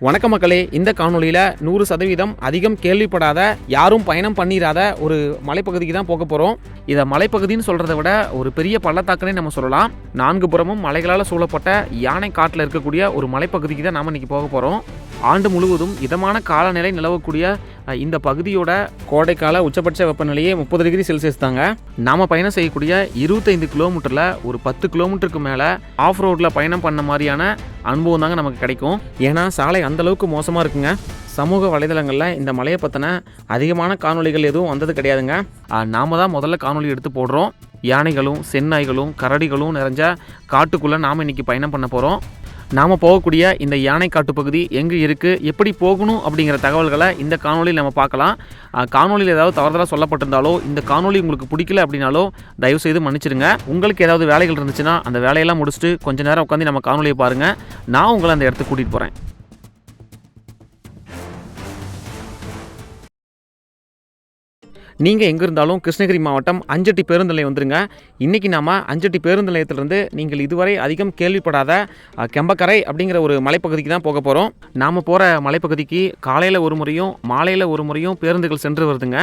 வணக்க மக்களே, இந்த காணொலியில் 100% அதிகம் கேள்விப்படாத, யாரும் பயணம் பண்ணிராத ஒரு மலைப்பகுதிக்கு தான் போக போகிறோம். இதை மலைப்பகுதின்னு சொல்கிறத விட ஒரு பெரிய பள்ளத்தாக்குனே நம்ம சொல்லலாம். 4 புறமும் மலைகளால் சூழப்பட்ட யானை காட்டில் இருக்கக்கூடிய ஒரு மலைப்பகுதிக்கு தான் நாம் இன்றைக்கி போக போகிறோம். ஆண்டு முழுவதும் இதமான காலநிலை நிலவக்கூடிய இந்த பகுதியோட கோடைக்கால உச்சபட்ச வெப்பநிலையே 30 டிகிரி செல்சியஸ் தாங்க. நாம் பயணம் செய்யக்கூடிய 25 கிலோமீட்டரில் ஒரு 10 கிலோமீட்டருக்கு மேலே ஆஃப் ரோட்டில் பயணம் பண்ண மாதிரியான அனுபவம் தாங்க நமக்கு கிடைக்கும். ஏன்னா சாலை அந்தளவுக்கு மோசமாக இருக்குங்க. சமூக வலைதளங்களில் இந்த மலையை பற்றின அதிகமான காணொலிகள் எதுவும் வந்தது கிடையாதுங்க. நாம் தான் முதல்ல காணொலி எடுத்து போடுறோம். யானைகளும் செந்நாய்களும் கரடிகளும் நிறைஞ்ச காட்டுக்குள்ளே நாம் இன்றைக்கி பயணம் பண்ண போகிறோம். நாம் போகக்கூடிய இந்த யானை காட்டு பகுதி எங்கே இருக்குது, எப்படி போகணும் அப்படிங்கிற தகவல்களை இந்த காணொலியில் நம்ம பார்க்கலாம். காணொலியில் ஏதாவது தவறுதலாக சொல்லப்பட்டிருந்தாலோ, இந்த காணொலி உங்களுக்கு பிடிக்கல அப்படின்னாலோ தயவுசெய்து மன்னிச்சிடுங்க. உங்களுக்கு ஏதாவது வேலைகள் இருந்துச்சுன்னா அந்த வேலையெல்லாம் முடிச்சுட்டு கொஞ்சம் நேரம் உட்காந்து நம்ம காணொலியை பாருங்கள். நான் உங்களை அந்த இடத்துக்கு கூட்டிகிட்டு போகிறேன். நீங்கள் எங்கே இருந்தாலும் கிருஷ்ணகிரி மாவட்டம் அஞ்சட்டி பேருந்து நிலையம் வந்துருங்க. இன்றைக்கி நாம் அஞ்சட்டி பேருந்து நிலையத்திலிருந்து நீங்கள் இதுவரை அதிகம் கேள்விப்படாத கெம்பக்கரை அப்படிங்கிற ஒரு மலைப்பகுதிக்கு தான் போக போகிறோம். நாம் போகிற மலைப்பகுதிக்கு காலையில் ஒரு முறையும் மாலையில் ஒரு முறையும் பேருந்துகள் சென்று வருதுங்க.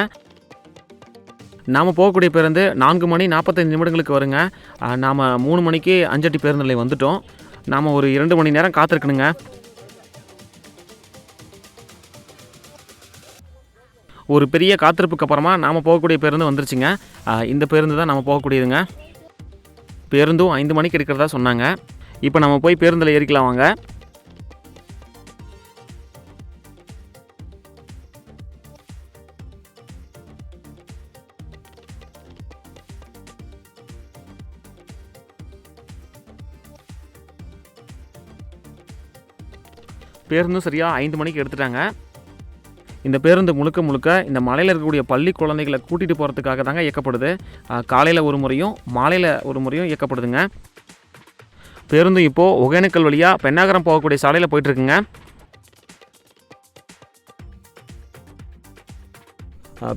நாம் போகக்கூடிய பேருந்து 4 மணி 45 நிமிடங்களுக்கு வருங்க. நாம் 3 மணிக்கு அஞ்சட்டி பேருந்து நிலையம் வந்துட்டோம். நாம் ஒரு 2 மணி நேரம் காத்திருக்கணுங்க. ஒரு பெரிய காத்திருப்புக்கு அப்புறமா நாம் போகக்கூடிய பேருந்து வந்துருச்சுங்க. இந்த பேருந்து தான் நம்ம போகக்கூடியதுங்க. பேருந்தும் 5 மணிக்கு எடுக்கிறதா சொன்னாங்க. இப்போ நம்ம போய் பேருந்தில் ஏறிக்கலாம் வாங்க. பேருந்தும் சரியாக 5 மணிக்கு எடுத்துட்டாங்க. இந்த பேருந்து முழுக்க இந்த மலையில் இருக்கக்கூடிய பள்ளி குழந்தைகளை கூட்டிகிட்டு போகிறதுக்காக தாங்க இயக்கப்படுது. காலையில் ஒரு முறையும் மாலையில் ஒரு முறையும் இயக்கப்படுதுங்க. பேருந்து இப்போது ஒகேனக்கல் வழியாக பெண்ணாகரம் போகக்கூடிய சாலையில் போயிட்டுருக்குங்க.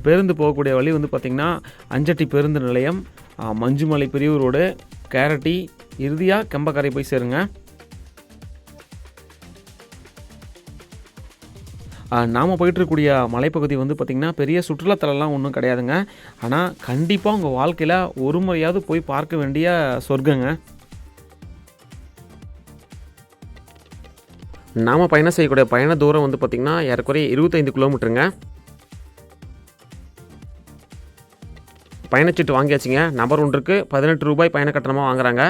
பேருந்து போகக்கூடிய வழி வந்து பார்த்திங்கன்னா அஞ்சட்டி பேருந்து நிலையம், மஞ்சுமலை பிரிவு ரோடு, கேரட்டி, இறுதியாக கெம்பக்கரை போய் சேருங்க. நாம் போயிட்டுருக்கூடிய மலைப்பகுதி வந்து பார்த்திங்கன்னா பெரிய சுற்றுலாத்தலம்லாம் ஒன்றும் கிடையாதுங்க. ஆனால் கண்டிப்பாக உங்கள் வாழ்க்கையில் ஒரு முறையாவது போய் பார்க்க வேண்டிய சொர்க்கங்க. நாம் பயணம் செய்யக்கூடிய பயண தூரம் வந்து பார்த்திங்கன்னா ஏறக்குறைய 25 கிலோமீட்டருங்க. பயணச்சீட்டு வாங்கியாச்சுங்க. நபர் ஒன்றுக்கு 18 ரூபாய் பயண கட்டணமாக வாங்குறாங்க.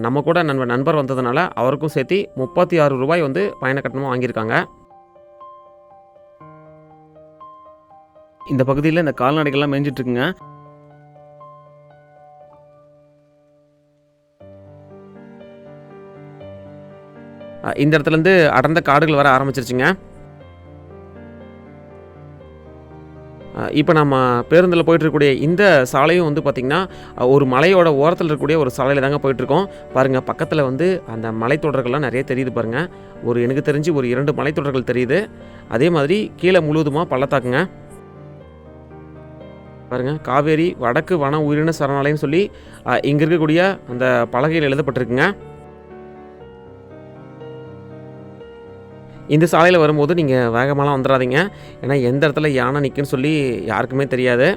நம்ம கூட நண்பர் வந்ததுனால அவருக்கும் சேர்த்து 36 ரூபாய் வந்து பயண கட்டணமாக வாங்கியிருக்காங்க. இந்த பகுதியில் இந்த கால்நடைகள்லாம் மேய்ஞ்சிட்ருக்குங்க. இந்த இடத்துலேருந்து அடர்ந்த காடுகள் வர ஆரம்பிச்சிருச்சுங்க. இப்போ நம்ம பேருந்தில் போயிட்டுருக்கக்கூடிய இந்த சாலையும் வந்து பார்த்திங்கன்னா ஒரு மலையோட ஓரத்தில் இருக்கக்கூடிய ஒரு சாலையில் தாங்க போயிட்டுருக்கோம். பாருங்கள், பக்கத்தில் வந்து அந்த மலைத்தொடர்கள்லாம் நிறைய தெரியுது பாருங்கள். எனக்கு தெரிஞ்சு ஒரு 2 மலைத்தொடர்கள் தெரியுது. அதே மாதிரி கீழே முழுவதுமாக பள்ளத்தாக்குங்க. பாருங்கள், காவேரி வடக்கு வன உயிரின சரணாலயம்னு சொல்லி இங்கே இருக்கக்கூடிய அந்த பலகையில் எழுதப்பட்டிருக்குங்க. இந்த சாலையில் வரும்போது நீங்கள் வேகமாலாம் வந்துடாதீங்க. ஏன்னா எந்த இடத்துல யானை நிற்குன்னு சொல்லி யாருக்குமே தெரியாது.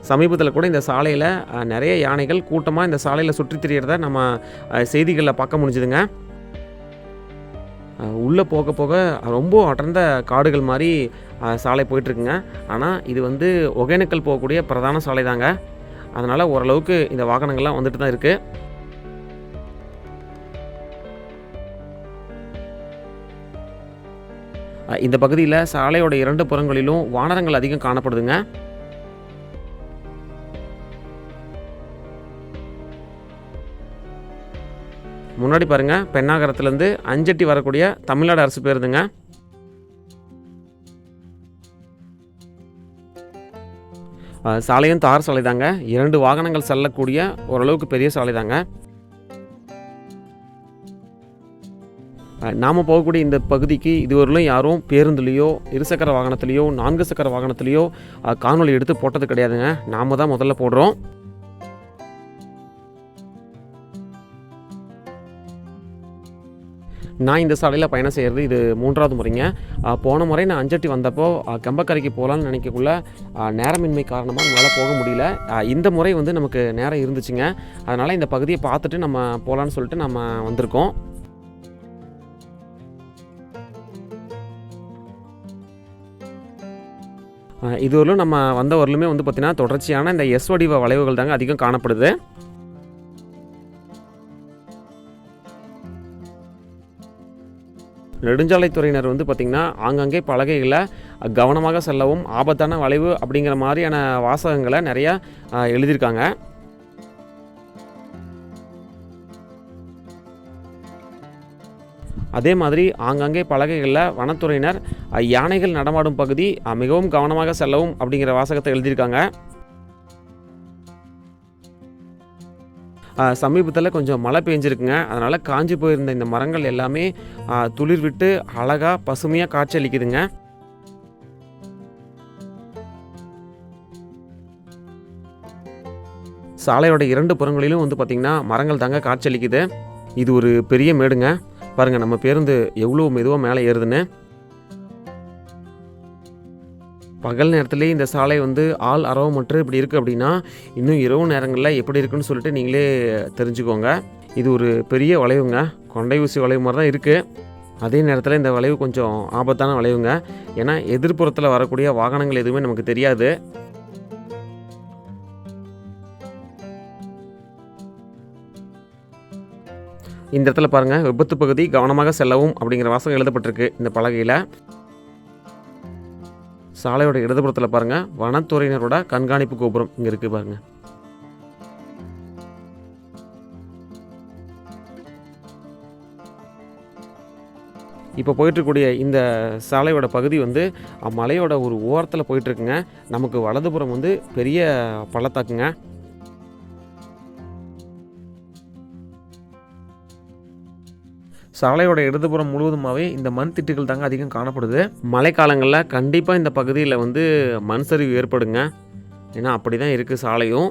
சமீபத்தில் கூட இந்த சாலையில் நிறைய யானைகள் கூட்டமாக இந்த சாலையில் சுற்றி திரியிறத நம்ம செய்திகளில் பார்க்க முடிஞ்சுதுங்க. உள்ளே போக போக ரொம்ப அடர்ந்த காடுகள் மாதிரி சாலை போயிட்டுருக்குங்க. ஆனால் இது வந்து ஒகேனக்கல் போகக்கூடிய பிரதான சாலை தாங்க. அதனால் ஓரளவுக்கு இந்த வாகனங்கள்லாம் வந்துட்டு தான் இருக்குது. இந்த பகுதியில் சாலையோட 2 புறங்களிலும் வானரங்கள் அதிகம் காணப்படுதுங்க. முன்னாடி பாருங்கள், பெண்ணாகரத்துலேருந்து அஞ்சட்டி வரக்கூடிய தமிழ்நாடு அரசு பேருந்துங்க. சாலையும் தார் சாலை தாங்க. 2 வாகனங்கள் செல்லக்கூடிய ஓரளவுக்கு பெரிய சாலை தாங்க. நாம் போகக்கூடிய இந்த பகுதிக்கு இதுவரையிலும் யாரும் பேருந்துலேயோ, இருசக்கர வாகனத்துலேயோ, 4 சக்கர வாகனத்துலேயோ காணொலி எடுத்து போட்டது கிடையாதுங்க. நாம் தான் முதல்ல போடுறோம். நான் இந்த சாலையில் பயணம் செய்கிறது இது 3வது முறைங்க. போன முறை நான் அஞ்சட்டி வந்தப்போ கெம்பக்கரைக்கு போகலான்னு நினைக்கக்குள்ள நேரமின்மை காரணமாக நம்மளால் போக முடியல. இந்த முறை வந்து நமக்கு நேரம் இருந்துச்சுங்க. அதனால் இந்த பகுதியை பார்த்துட்டு நம்ம போகலான்னு சொல்லிட்டு நம்ம வந்திருக்கோம். இதுவரையிலும் நம்ம வந்த வரலுமே வந்து பார்த்திங்கன்னா தொடர்ச்சியான இந்த எஸ் வடிவ வளைவுகள் தாங்க அதிகம் காணப்படுது. நெடுஞ்சாலைத்துறையினர் வந்து பார்த்திங்கன்னா ஆங்காங்கே பலகைகளை கவனமாக செல்லவும், ஆபத்தான வளைவு அப்படிங்கிற மாதிரியான வாசகங்களை நிறையா எழுதியிருக்காங்க. அதே மாதிரி ஆங்காங்கே பலகைகளில் வனத்துறையினர் யானைகள் நடமாடும் பகுதி மிகவும் கவனமாக செல்லவும் அப்படிங்கிற வாசகத்தை எழுதியிருக்காங்க. சமீபத்தில் கொஞ்சம் மழை பெஞ்சிருக்குங்க. அதனால் காஞ்சி போயிருந்த இந்த மரங்கள் எல்லாமே துளிர் விட்டு அழகாக பசுமையாக காட்சி அளிக்குதுங்க. சாலையோட 2 புறங்களிலும் வந்து பார்த்திங்கன்னா மரங்கள் தாங்க காட்சி அளிக்குது. இது ஒரு பெரிய மேடுங்க. பாருங்கள் நம்ம பேருந்து எவ்வளோ மெதுவாக மேலே ஏறுதுன்னு. பகல் நேரத்துலேயே இந்த சாலை வந்து ஆள் அரவமற்று இப்படி இருக்குது அப்படின்னா இன்னும் இரவு நேரங்களில் எப்படி இருக்குன்னு சொல்லிட்டு நீங்களே தெரிஞ்சுக்கோங்க. இது ஒரு பெரிய வளைவுங்க. கொண்டை ஊசி வளைவு மாதிரி தான் இருக்குது. அதே நேரத்தில் இந்த வளைவு கொஞ்சம் ஆபத்தான வளைவுங்க. ஏன்னா எதிர்ப்புறத்தில் வரக்கூடிய வாகனங்கள் எதுவுமே நமக்கு தெரியாது. இந்த இடத்துல பாருங்கள், விபத்து பகுதி கவனமாக செல்லவும் அப்படிங்கிற வாசகம் எழுதப்பட்டிருக்கு இந்த பலகையில். சாலையோட இடதுபுறத்தில் பாருங்கள், வனத்துறையினரோட கண்காணிப்பு கோபுரம் இங்கே இருக்குது பாருங்கள். இப்போ போயிட்டுருக்கூடிய இந்த சாலையோட பகுதி வந்து மலையோட ஒரு ஓரத்தில் போயிட்டுருக்குங்க. நமக்கு வலதுபுறம் வந்து பெரிய பள்ளத்தாக்குங்க. சாலையோட இடதுபுறம் முழுவதுமாகவே இந்த மண் திட்டுகள் தாங்க அதிகம் காணப்படுது. மழைக்காலங்களில் கண்டிப்பாக இந்த பகுதியில் வந்து மண் சரிவு ஏற்படுங்க. ஏன்னா அப்படி தான் இருக்குது சாலையும்.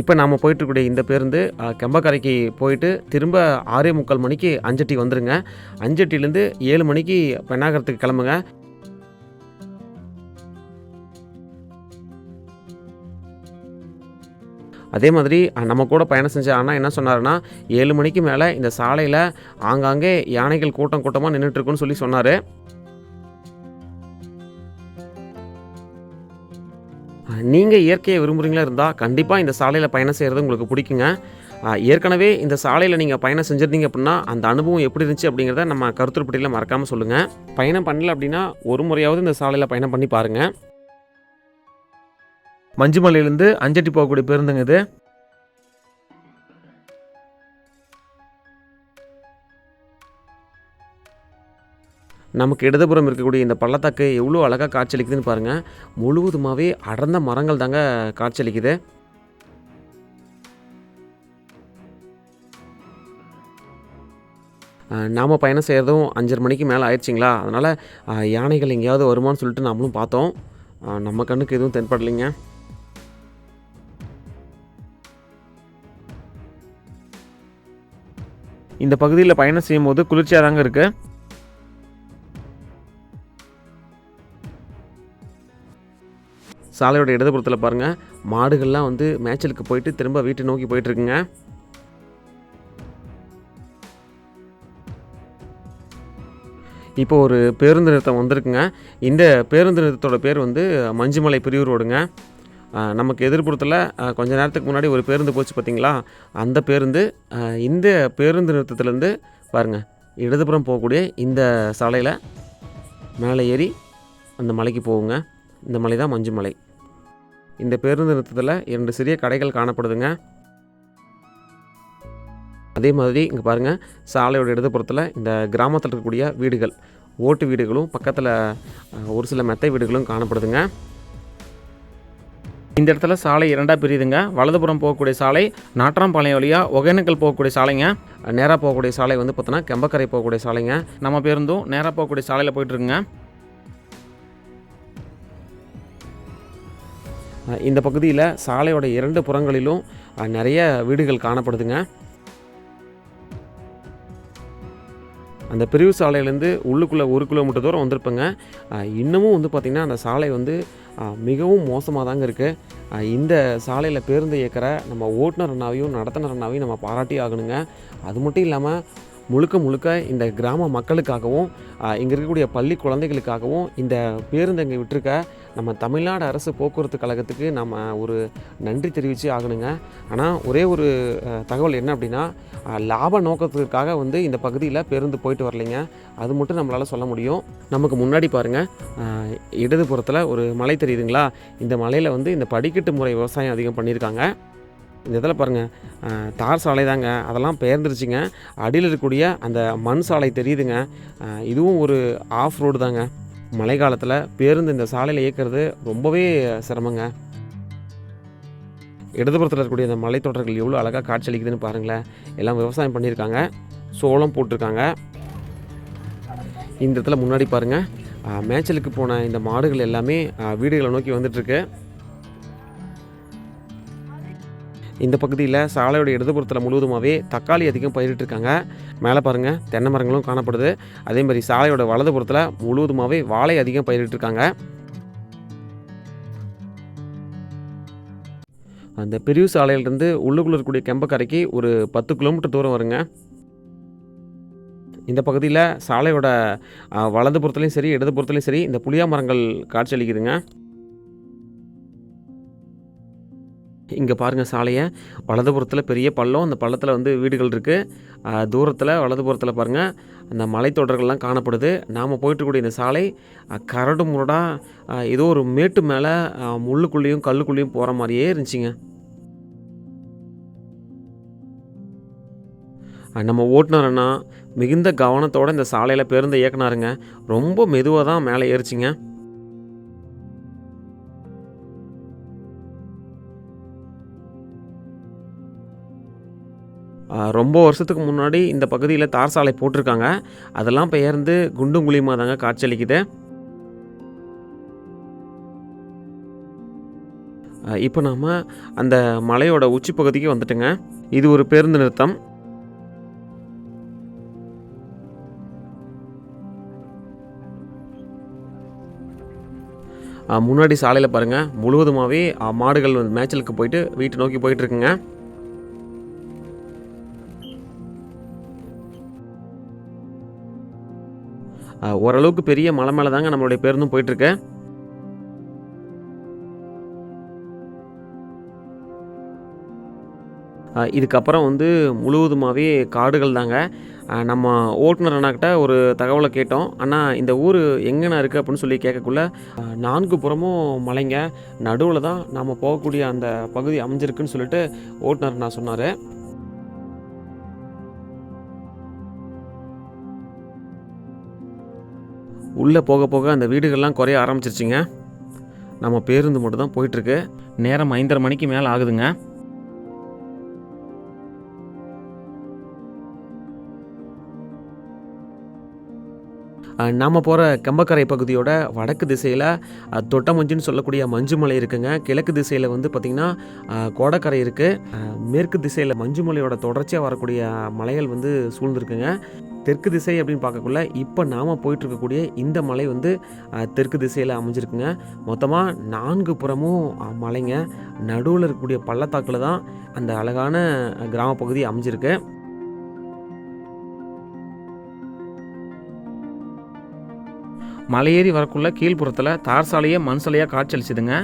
இப்போ நாம் போயிட்டுருக்கூடிய இந்த பேருந்து கெம்பக்கரைக்கு போயிட்டு திரும்ப 6:45 மணிக்கு அஞ்சட்டி வந்துடுங்க. அஞ்சட்டிலேருந்து 7 மணிக்கு பெண்ணாகரத்துக்கு கிளம்புங்க. அதே மாதிரி நம்ம கூட பயணம் செஞ்ச அண்ணா என்ன சொன்னார்னா, 7 மணிக்கு மேலே இந்த சாலையில் ஆங்காங்கே யானைகள் கூட்டமாக நின்றுட்டுருக்குன்னு சொல்லி சொன்னார். நீங்கள் இயற்கையை விரும்புகிறீங்களா இருந்தால் கண்டிப்பாக இந்த சாலையில் பயணம் செய்கிறது உங்களுக்கு பிடிக்குங்க. ஏற்கனவே இந்த சாலையில் நீங்கள் பயணம் செஞ்சுருந்தீங்க அப்படின்னா அந்த அனுபவம் எப்படி இருந்துச்சு அப்படிங்கிறத நம்ம கருத்துருப்பட்டியில் மறக்காமல் சொல்லுங்கள். பயணம் பண்ணல அப்படின்னா ஒரு முறையாவது இந்த சாலையில் பயணம் பண்ணி பாருங்கள். மஞ்சுமலையிலேருந்து அஞ்சட்டி போகக்கூடிய பேருந்துங்க இது. நமக்கு இடதுபுறம் இருக்கக்கூடிய இந்த பள்ளத்தாக்கு எவ்வளோ அழகாக காட்சியளிக்குதுன்னு பாருங்கள். முழுவதுமாகவே அடர்ந்த மரங்கள் தாங்க காட்சியளிக்குது. நாம் பயணம் செய்கிறதும் 5:30 மணிக்கு மேலே ஆயிடுச்சிங்களா. அதனால் யானைகள் எங்கேயாவது வருமானு சொல்லிட்டு நாமளும் பார்த்தோம். நம்ம கண்ணுக்கு எதுவும் தென்படலைங்க. இந்த பகுதியில் பயணம் செய்யும் போது குளிர்ச்சியாக தாங்க இருக்குது. சாலையோட இடதுபுறத்தில் பாருங்கள், மாடுகள்லாம் வந்து மேய்ச்சலுக்கு போயிட்டு திரும்ப வீட்டை நோக்கி போயிட்டுருக்குங்க. இப்போ ஒரு பேருந்து நிறுத்தம் வந்திருக்குங்க. இந்த பேருந்து நிறுத்தத்தோட பேர் வந்து மஞ்சுமலை பிரிவு ரோடுங்க. நமக்கு எதிர்ப்புறத்தில் கொஞ்ச நேரத்துக்கு முன்னாடி ஒரு பேருந்து போச்சு பார்த்திங்களா, அந்த பேருந்து இந்த பேருந்து நிறுத்தத்துலேருந்து பாருங்கள் இடதுபுறம் போகக்கூடிய இந்த சாலையில் மேலே ஏறி அந்த மலைக்கு போகுங்க. இந்த மலை தான் மஞ்சுமலை. இந்த பேருந்து நிறுத்தத்தில் 2 சிறிய கடைகள் காணப்படுதுங்க. அதே மாதிரி இங்கே பாருங்கள், சாலையோட இடதுபுறத்தில் இந்த கிராமத்தில் இருக்கக்கூடிய வீடுகள், ஓட்டு வீடுகளும் பக்கத்தில் ஒரு சில மெத்தை வீடுகளும் காணப்படுதுங்க. இந்த இடத்துல சாலை 2ஆக பிரியுதுங்க. வலதுபுறம் போகக்கூடிய சாலை நாட்ராம்பாளையம் வழியாக ஒகேனக்கல் போகக்கூடிய சாலைங்க. நேராக போகக்கூடிய சாலை வந்து பார்த்தோன்னா கெம்பக்கரை போகக்கூடிய சாலைங்க. நம்ம பேருந்தும் நேராக போகக்கூடிய சாலையில் போயிட்டுருக்குங்க. இந்த பகுதியில் சாலையோட 2 புறங்களிலும் நிறைய வீடுகள் காணப்படுதுங்க. அந்த பிரிவு சாலையிலேருந்து உள்ளுக்குள்ளே 1 கிலோமீட்டர் தூரம் வந்திருப்பேங்க. இன்னமும் வந்து பார்த்திங்கன்னா அந்த சாலை வந்து மிகவும் மோசமாக தாங்க இருக்குது. இந்த சாலையில் பேருந்து இயக்கிற நம்ம ஓட்டுநர் அண்ணாவையும் நடத்துனர் அண்ணாவையும் நம்ம பாராட்டி ஆகணுங்க. அது மட்டும் இல்லாமல் முழுக்க முழுக்க இந்த கிராம மக்களுக்காகவும் இங்கே இருக்கக்கூடிய பள்ளி குழந்தைகளுக்காகவும் இந்த பேருந்து இங்கே விட்டிருக்க நம்ம தமிழ்நாடு அரசு போக்குவரத்து கழகத்துக்கு நம்ம ஒரு நன்றி தெரிவித்து ஆகணுங்க. ஆனால் ஒரே ஒரு தகவல் என்ன அப்படின்னா, லாப நோக்கத்துக்காக வந்து இந்த பகுதியில் பேருந்து போயிட்டு வரலைங்க. அது மட்டும் நம்மளால் சொல்ல முடியும். நமக்கு முன்னாடி பாருங்கள், இடதுபுறத்தில் ஒரு மலை தெரியுதுங்களா? இந்த மலையில் வந்து இந்த படிக்கட்டு முறை விவசாயம் அதிகம் பண்ணியிருக்காங்க. இந்த இதில் பாருங்கள், தார் சாலை தாங்க, அதெல்லாம் பெயர்ந்துருச்சுங்க. அடியில் இருக்கக்கூடிய அந்த மண் சாலை தெரியுதுங்க. இதுவும் ஒரு ஆஃப் ரோடு தாங்க. மழை காலத்தில் பேருந்து இந்த சாலையில் இயக்கிறது ரொம்பவே சிரமங்க. இடதுபுறத்தில் இருக்கக்கூடிய அந்த மலைத்தொடர்கள் எவ்வளோ அழகாக காட்சியளிக்குதுன்னு பாருங்களேன். எல்லாம் விவசாயம் பண்ணியிருக்காங்க, சோளம் போட்டிருக்காங்க. இந்த இடத்துல முன்னாடி பாருங்கள், மேய்ச்சலுக்கு போன இந்த மாடுகள் எல்லாமே வீடுகளை நோக்கி வந்துட்டுருக்கு. இந்த பகுதியில் சாலையோட இடதுபுறத்தில் முழுவதுமாகவே தக்காளி அதிகம் பயிரிட்டிருக்காங்க. மேலே பாருங்கள், தென்னை மரங்களும் காணப்படுது. அதே மாதிரி சாலையோட வலதுபுறத்தில் முழுவதுமாகவே வாழை அதிகம் பயிரிட்டிருக்காங்க. அந்த பெரிய சாலையிலிருந்து உள்ளுக்குள்ளே இருக்கக்கூடிய கெம்பக்கரைக்கு ஒரு 10 கிலோமீட்டர் தூரம் வருங்க. இந்த பகுதியில் சாலையோட வலதுபுறத்துலேயும் சரி இடதுபுறத்துலேயும் சரி இந்த புளியா மரங்கள் காட்சியளிக்குதுங்க. இங்கே பாருங்கள், சாலையை வலதுபுறத்தில் பெரிய பள்ளம், அந்த பள்ளத்தில் வந்து வீடுகள் இருக்குது. தூரத்தில் வலதுபுறத்தில் பாருங்கள், அந்த மலைத்தொடர்கள்லாம் காணப்படுது. நாம் போயிட்டுக்கூடிய இந்த சாலை கரடு முரடாக ஏதோ ஒரு மேட்டு மேலே முள்ளுக்குள்ளேயும் கல்லுக்குள்ளேயும் போகிற மாதிரியே இருந்துச்சுங்க. நம்ம ஓட்டுநர்னா மிகுந்த கவனத்தோடு இந்த சாலையில் பேருந்து இயக்குனாருங்க. ரொம்ப மெதுவாக தான் மேலே ஏறிச்சிங்க. ரொம்ப வருஷத்துக்கு முன்னாடி இந்த பகுதியில் தார் சாலை போட்டிருக்காங்க. அதெல்லாம் பெயர்ந்து குண்டும் குழியுமாக தாங்க காட்சியளிக்குது. இப்போ நாம் அந்த மலையோட உச்சி பகுதிக்கு வந்துட்டுங்க. இது ஒரு பேருந்து நிறுத்தம். முன்னாடி சாலையில் பாருங்கள், முழுவதுமாகவே மாடுகள் வந்து மேய்ச்சலுக்கு போயிட்டு வீட்டை நோக்கி போயிட்டுருக்குங்க. ஓரளவுக்கு பெரிய மலை மேலே தாங்க நம்மளுடைய பேருந்தும் போயிட்டுருக்கு. இதுக்கப்புறம் வந்து முழுவதுமாகவே காடுகள் தாங்க. நம்ம ஓட்டுநர் அண்ணாக்கிட்ட ஒரு தகவலை கேட்டோம். அண்ணா, இந்த ஊர் எங்கேண்ணா இருக்குது அப்படின்னு சொல்லி கேட்கக்குள்ள 4 புறமும் மலைங்க, நடுவில் தான் நாம் போகக்கூடிய அந்த பகுதி அமைஞ்சிருக்குன்னு சொல்லிட்டு ஓட்டுநர் அண்ணா சொன்னார். உள்ளே போக போக அந்த வீடுகள்லாம் குறைய ஆரம்பிச்சிருச்சுங்க. நம்ம பேருந்து மட்டும் தான் போயிட்டுருக்கு. நேரம் 5:30 மணிக்கு மேலே ஆகுதுங்க. நாம் போகிற கெம்பக்கரை பகுதியோட வடக்கு திசையில் தொட்டமஞ்சுன்னு சொல்லக்கூடிய மஞ்சுமலை இருக்குங்க. கிழக்கு திசையில் வந்து பார்த்திங்கன்னா கோடக்கரை இருக்குது. மேற்கு திசையில் மஞ்சுமலையோட தொடர்ச்சியாக வரக்கூடிய மலைகள் வந்து சூழ்ந்துருக்குங்க. தெற்கு திசை அப்படின்னு பார்க்கக்குள்ள இப்போ நாம் போயிட்டுருக்கக்கூடிய இந்த மலை வந்து தெற்கு திசையில் அமைஞ்சிருக்குங்க. மொத்தமாக 4 புறமும் மலைங்க, நடுவில் இருக்கக்கூடிய பள்ளத்தாக்கில் தான் அந்த அழகான கிராம பகுதி அமைஞ்சிருக்கு. மலையேறி வரக்குள்ள கீழ்ப்புறத்தில் தார் சாலையே மண் சாலையாக காட்சியளிச்சுதுங்க.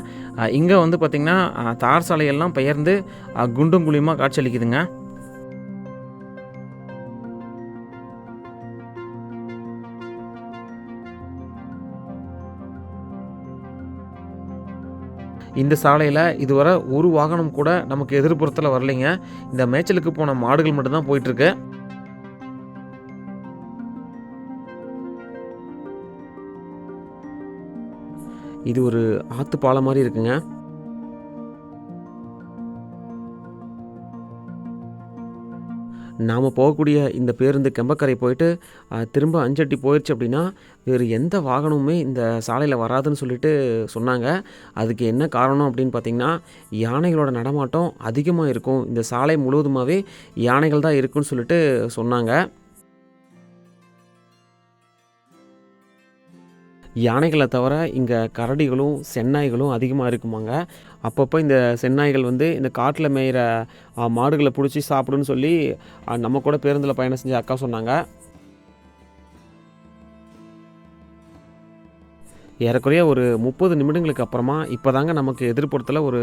இங்கே வந்து பார்த்திங்கன்னா தார் சாலையெல்லாம் பெயர்ந்து குண்டும் குழியுமாக காட்சியளிக்குதுங்க. இந்த சாலையில் இதுவரை ஒரு வாகனம் கூட நமக்கு எதிர்ப்புறத்தில் வரலைங்க. இந்த மேய்ச்சலுக்கு போன மாடுகள் மட்டும்தான் போயிட்டுருக்கு. இது ஒரு ஆற்று பாலம் மாதிரி இருக்குங்க. நாம் போகக்கூடிய இந்த பேருந்து கெம்பக்கரை போயிட்டு திரும்ப அஞ்சட்டி போயிடுச்சு அப்படின்னா வேறு எந்த வாகனமுமே இந்த சாலையில் வராதுன்னு சொல்லிட்டு சொன்னாங்க. அதுக்கு என்ன காரணம் அப்படின்னு பார்த்திங்கன்னா, யானைகளோட நடமாட்டம் அதிகமாக இருக்கும், இந்த சாலை முழுவதுமாகவே யானைகள் தான் இருக்குன்னு சொல்லிட்டு சொன்னாங்க. யானைகளை தவிர இங்கே கரடிகளும் செந்நாய்களும் அதிகமாக இருக்குமாங்க. அப்பப்போ இந்த செந்நாய்கள் வந்து இந்த காட்டில் மேயிற மாடுகளை பிடிச்சி சாப்பிடுன்னு சொல்லி நம்ம கூட பேருந்தில் பயணம் செஞ்ச அக்கா சொன்னாங்க. ஏறக்குறைய ஒரு 30 நிமிடங்களுக்கு அப்புறமா இப்போ தாங்க நமக்கு எதிர்ப்புறத்தில் ஒரு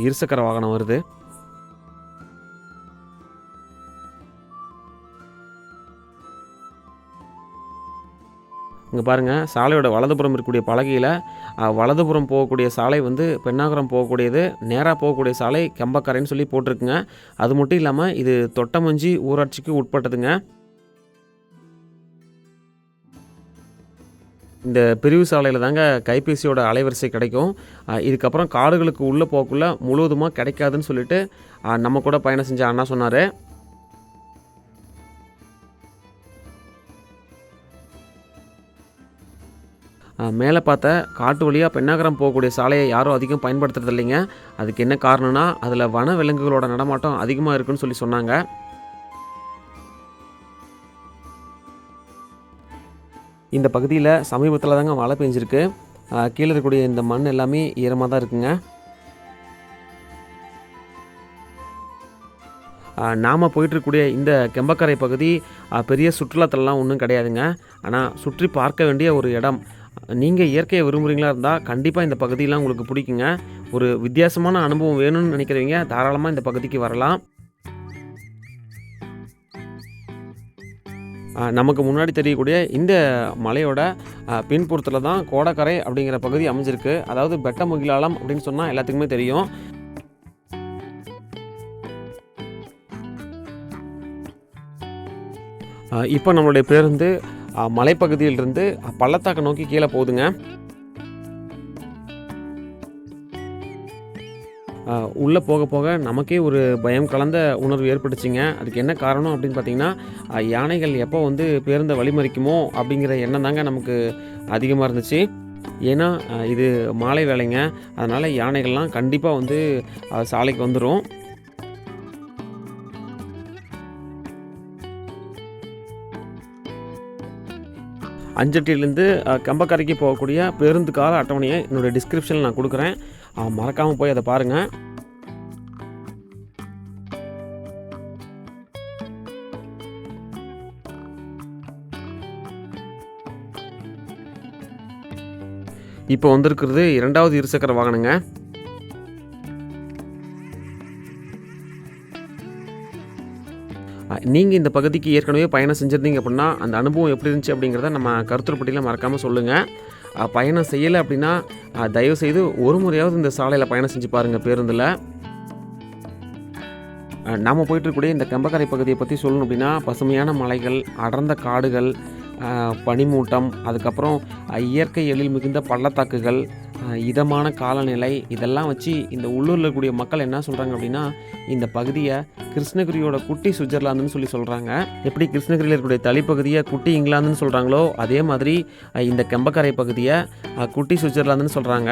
இருசக்கர வாகனம் வருது. இங்கே பாருங்கள், சாலையோட வலதுபுறம் இருக்கக்கூடிய பலகையில் வலதுபுறம் போகக்கூடிய சாலை வந்து பென்னாகரம் போகக்கூடியது, நேராக போகக்கூடிய சாலை கெம்பக்கரைன்னு சொல்லி போட்டிருக்குங்க. அது மட்டும் இல்லாமல் இது தொட்டமஞ்சி ஊராட்சிக்கு உட்பட்டதுங்க. இந்த பிரிவு சாலையில் தாங்க கைபேசியோட அலைவரிசை கிடைக்கும். இதுக்கப்புறம் காடுகளுக்கு உள்ளே போகக்குள்ள முழுவதுமாக கிடைக்காதுன்னு சொல்லிட்டு நம்ம கூட பயணம் செஞ்ச அண்ணா சொன்னார். மேலே பார்த்த காட்டு வழியாக பென்னாகரம் போகக்கூடிய சாலையை யாரும் அதிகம் பயன்படுத்துறது இல்லைங்க. அதுக்கு என்ன காரணம்னா, அதில் வன விலங்குகளோட நடமாட்டம் அதிகமாக இருக்குன்னு சொல்லி சொன்னாங்க. இந்த பகுதியில் சமீபத்தில் தாங்க மழை பெஞ்சிருக்கு. கீழே இருக்கக்கூடிய இந்த மண் எல்லாமே ஈரமாக தான் இருக்குங்க. நாம் போயிட்டுருக்கக்கூடிய இந்த கெம்பக்கரை பகுதி பெரிய சுற்றுலாத்தலம்லாம் ஒன்றும் கிடையாதுங்க. ஆனால் சுற்றி பார்க்க வேண்டிய ஒரு இடம். நீங்கள் இயற்கையை விரும்புகிறீங்களா இருந்தால் கண்டிப்பாக இந்த பகுதியெலாம் உங்களுக்கு பிடிக்குங்க. ஒரு வித்தியாசமான அனுபவம் வேணும்னு நினைக்கிறவங்க தாராளமாக இந்த பகுதிக்கு வரலாம். நமக்கு முன்னாடி தெரியக்கூடிய இந்த மலையோட பின்புறத்தில் தான் கோடக்கரை அப்படிங்கிற பகுதி அமைஞ்சிருக்கு. அதாவது பெட்டமுகிலாலம் அப்படின்னு சொன்னால் எல்லாத்துக்குமே தெரியும். இப்போ நம்மளுடைய பேருந்து மலைப்பகுதியிலிருந்து பள்ளத்தாக்கை நோக்கி கீழே போகுதுங்க. உள்ளே போக போக நமக்கே ஒரு பயம் கலந்த உணர்வு ஏற்பட்டுச்சுங்க. அதுக்கு என்ன காரணம் அப்படின்னு பார்த்திங்கன்னா, யானைகள் எப்போ வந்து பேருந்தை வழிமறிக்குமோ அப்படிங்கிற எண்ணம் தாங்க நமக்கு அதிகமாக இருந்துச்சு. ஏன்னா இது மாலை வேலைங்க, அதனால் யானைகள்லாம் கண்டிப்பாக வந்து சாலைக்கு வந்துடும். அஞ்சட்டிலேருந்து கெம்பக்கரைக்கு போகக்கூடிய பேருந்து கால அட்டவணையை என்னுடைய டிஸ்கிரிப்ஷனில் நான் கொடுக்குறேன். மறக்காமல் போய் அதை பாருங்கள். இப்போ வந்திருக்கிறது 2வது இருசக்கர வாகனங்க. நீங்கள் இந்த பகுதிக்கு ஏற்கனவே பயணம் செஞ்சுருந்தீங்க அப்படின்னா அந்த அனுபவம் எப்படி இருந்துச்சு அப்படிங்கிறத நம்ம கருத்துரு பட்டியில் மறக்காமல் சொல்லுங்கள். பயணம் செய்யலை அப்படின்னா தயவுசெய்து ஒரு முறையாவது இந்த சாலையில் பயணம் செஞ்சு பாருங்கள் பேருந்தில். நாம் போயிட்டுருக்கூடிய இந்த கெம்பக்கரை பகுதியை பற்றி சொல்லணும் அப்படின்னா, பசுமையான மலைகள், அடர்ந்த காடுகள், பனிமூட்டம், அதுக்கப்புறம் இயற்கை எழில் மிகுந்த பள்ளத்தாக்குகள், இதமான காலநிலை, இதெல்லாம் வச்சு இந்த உள்ளூரில் இருக்கக்கூடிய மக்கள் என்ன சொல்கிறாங்க அப்படின்னா, இந்த பகுதியை கிருஷ்ணகிரியோட குட்டி சுவிட்சர்லாந்துன்னு சொல்லி சொல்கிறாங்க. எப்படி கிருஷ்ணகிரியில் இருக்கக்கூடிய தளிப்பகுதியை குட்டி இங்கிலாந்துன்னு சொல்கிறாங்களோ அதே மாதிரி இந்த கெம்பக்கரை பகுதியை குட்டி சுவிட்சர்லாந்துன்னு சொல்கிறாங்க.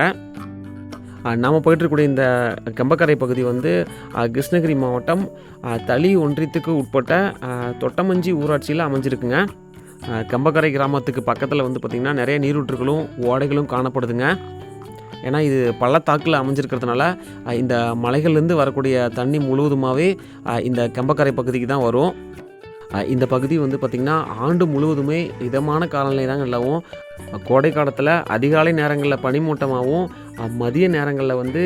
நாம் போயிட்டுருக்கூடிய இந்த கெம்பக்கரை பகுதி வந்து கிருஷ்ணகிரி மாவட்டம் தளி ஒன்றியத்துக்கு உட்பட்ட தொட்டமஞ்சி ஊராட்சியில் அமைஞ்சிருக்குங்க. கெம்பக்கரை கிராமத்துக்கு பக்கத்தில் வந்து பார்த்திங்கன்னா நிறைய நீரூற்றுகளும் ஓடைகளும் காணப்படுதுங்க. ஏன்னா இது பள்ளத்தாக்கில் அமைஞ்சிருக்கிறதுனால இந்த மலைகள்லேருந்து வரக்கூடிய தண்ணி முழுவதுமாகவே இந்த கெம்பக்கரை பகுதிக்கு தான் வரும். இந்த பகுதி வந்து பார்த்திங்கன்னா ஆண்டு முழுவதுமே இதமான காலநிலை தாங்க நிலவும். கோடை காலத்தில் அதிகாலை நேரங்களில் பனிமூட்டமாகவும் மதிய நேரங்களில் வந்து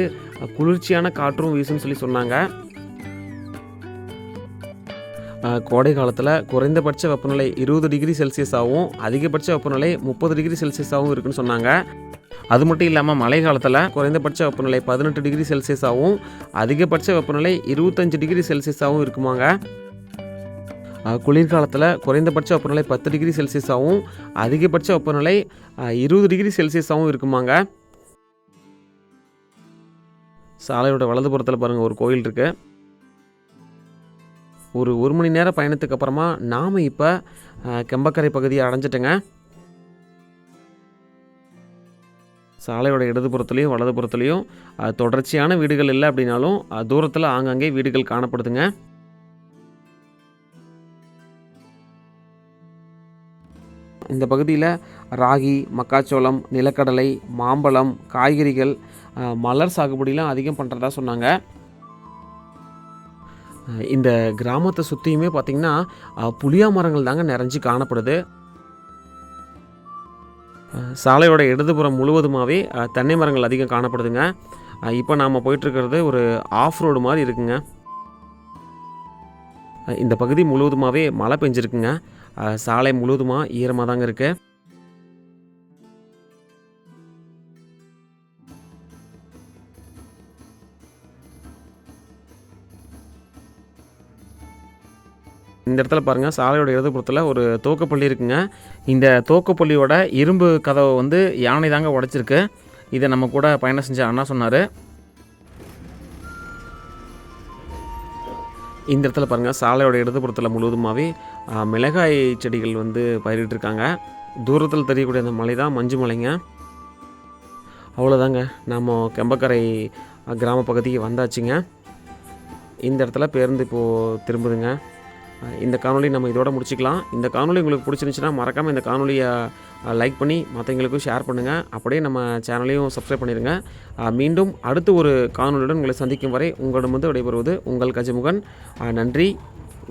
குளிர்ச்சியான காற்றும் வீசுன்னு சொல்லி சொன்னாங்க. கோடை காலத்தில் குறைந்தபட்ச வெப்பநிலை 20 டிகிரி செல்சியஸாகவும் அதிகபட்ச வெப்பநிலை 30 டிகிரி செல்சியஸாகவும் இருக்குன்னு சொன்னாங்க. அது மட்டும் இல்லாமல் மழை காலத்தில் குறைந்தபட்ச வெப்பநிலை 18 டிகிரி செல்சியஸாகவும் அதிகபட்ச வெப்பநிலை 25 டிகிரி செல்சியஸாகவும் இருக்குமாங்க. குளிர்காலத்தில் குறைந்தபட்ச வெப்பநிலை 10 டிகிரி செல்சியஸாகவும் அதிகபட்ச வெப்பநிலை 20 டிகிரி செல்சியஸாகவும் இருக்குமாங்க. சாலையோட வலதுபுறத்தில் பாருங்கள் ஒரு கோயில் இருக்குது. ஒரு மணி நேர பயணத்துக்கு அப்புறமா நாம் இப்போ கெம்பக்கரை பகுதியை அடைஞ்சிட்டோங்க. சாலையோட இடதுபுறத்துலேயும் வலதுபுறத்துலேயும் தொடர்ச்சியான வீடுகள் இல்லை அப்படின்னாலும் தூரத்தில் ஆங்காங்கே வீடுகள் காணப்படுதுங்க. இந்த பகுதியில் ராகி, மக்காச்சோளம், நிலக்கடலை, மாம்பழம், காய்கறிகள், மலர் சாகுபடிலாம் அதிகம் பண்ணுறதா சொன்னாங்க. இந்த கிராமத்தை சுற்றியுமே பார்த்திங்கன்னா புளியா மரங்கள் தாங்க நிறைஞ்சு காணப்படுது. சாலையோட இடதுபுறம் முழுவதுமாகவே தென்னை மரங்கள் அதிகம் காணப்படுதுங்க. இப்போ நாம் போயிட்டுருக்கிறது ஒரு ஆஃப் ரோடு மாதிரி இருக்குங்க. இந்த பகுதி முழுவதுமாகவே மழை பெஞ்சிருக்குங்க. சாலை முழுவதுமாக ஈரமாக தாங்க இருக்குது. இந்த இடத்துல பாருங்கள், சாலையோட இடதுபுறத்தில் ஒரு தோக்கப்பள்ளி இருக்குங்க. இந்த தோக்கப்பள்ளியோட இரும்பு கதவை வந்து யானை தாங்க உடைச்சிருக்கு. இதை நம்ம கூட பயணம் செஞ்ச அண்ணா சொன்னார். இந்த இடத்துல பாருங்கள், சாலையோட இடதுபுறத்தில் முழுவதுமாகவே மிளகாய் செடிகள் வந்து பயிரிட்டிருக்காங்க. தூரத்தில் தெரியக்கூடிய அந்த மலை தான் மஞ்சு மலைங்க. அவ்வளோதாங்க, நம்ம கெம்பக்கரை கிராம பகுதிக்கு வந்தாச்சுங்க. இந்த இடத்துல பேருந்து இப்போது திரும்புதுங்க. இந்த காணொலி நம்ம இதோட முடிச்சுக்கலாம். இந்த காணொலி உங்களுக்கு பிடிச்சிருந்துச்சுன்னா மறக்காமல் இந்த காணொலியை லைக் பண்ணி மற்றவங்களுக்கும் ஷேர் பண்ணுங்கள். அப்படியே நம்ம சேனலையும் சப்ஸ்கிரைப் பண்ணிடுங்க. மீண்டும் அடுத்து ஒரு காணொலியுடன் உங்களை சந்திக்கும் வரை உங்களிடம் வந்து விடைபெறுவது உங்கள் கஜமுகன். நன்றி,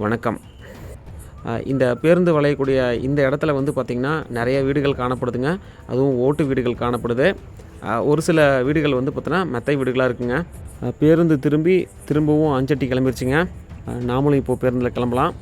வணக்கம். இந்த பேருந்து வளையக்கூடிய இந்த இடத்துல வந்து பார்த்திங்கன்னா நிறைய வீடுகள் காணப்படுதுங்க. அதுவும் ஓட்டு வீடுகள் காணப்படுது. ஒரு சில வீடுகள் வந்து பார்த்தோன்னா மெத்தை வீடுகளாக இருக்குங்க. பேருந்து திரும்பவும் அஞ்சட்டி கிளம்பிருச்சுங்க. நாமளும் இப்போது பேருந்தில் கிளம்பலாம்.